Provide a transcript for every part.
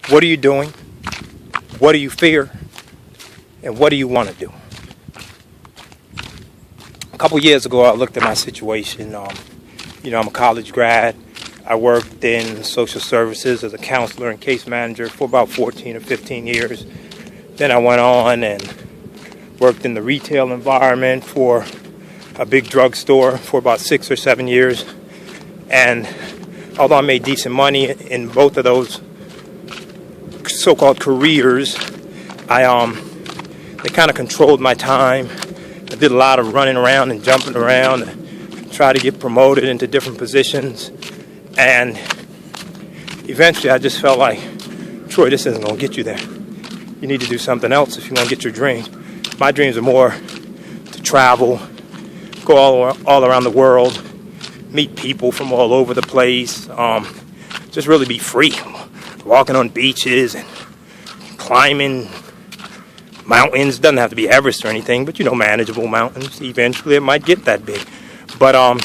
What are you doing? What do you fear? And what do you want to do? A couple years ago, I looked at my situation. I'm a college grad. I worked in social services as a counselor and case manager for about 14 or 15 years. Then I went on and worked in the retail environment for a big drugstore for about 6 or 7 years. And although I made decent money in both of those so-called careers, they kind of controlled my time. I did a lot of running around and jumping around and try to get promoted into different positions. And eventually I just felt like, Troy, this isn't going to get you there. You need to do something else if you want to get your dreams. My dreams are more to travel, go all around the world, meet people from all over the place, just really be free, walking on beaches and climbing mountains. Doesn't have to be Everest or anything, but manageable mountains. Eventually it might get that big. But I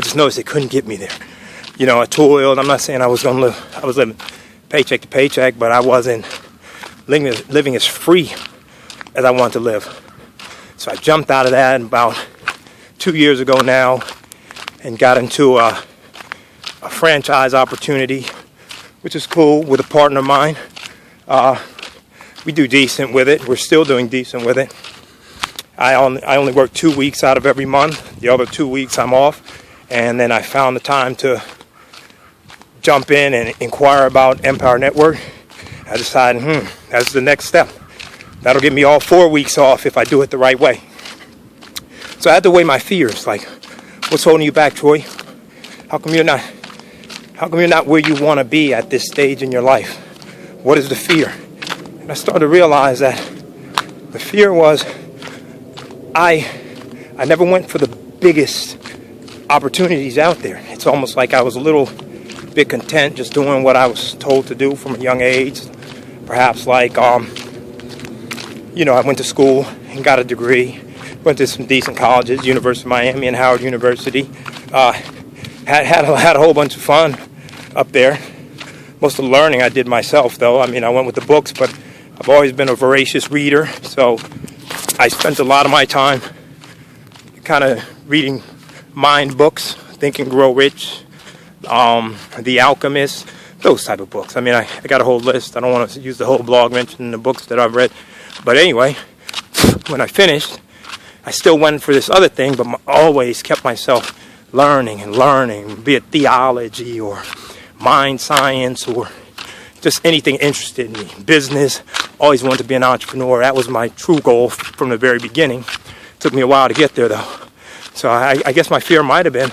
just noticed it couldn't get me there. I toiled. I'm not saying I was living paycheck to paycheck, but I wasn't living as free as I wanted to live. So I jumped out of that about 2 years ago now and got into a franchise opportunity, which is cool, with a partner of mine. We do decent with it. We're still doing decent with it. I only work 2 weeks out of every month. The other 2 weeks I'm off. And then I found the time to jump in and inquire about Empower Network. I decided, that's the next step. That'll give me all 4 weeks off if I do it the right way. So I had to weigh my fears. Like, what's holding you back, Troy? How come you're not where you want to be at this stage in your life? What is the fear? And I started to realize that the fear was I never went for the biggest opportunities out there. It's almost like I was a little bit content just doing what I was told to do from a young age. Perhaps like, I went to school and got a degree. Went to some decent colleges, University of Miami and Howard University. Had a whole bunch of fun up there. Most of the learning I did myself, though. I went with the books, but I've always been a voracious reader, so I spent a lot of my time kind of reading mind books, Think and Grow Rich, The Alchemist, those type of books. I got a whole list. I don't want to use the whole blog mentioning the books that I've read. But anyway, when I finished, I still went for this other thing, but always kept myself learning, be it theology or mind science or just anything interested in me. Business, always wanted to be an entrepreneur. That was my true goal from the very beginning. Took me a while to get there, though. So I guess my fear might have been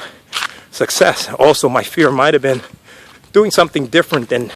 success. Also, my fear might have been doing something different than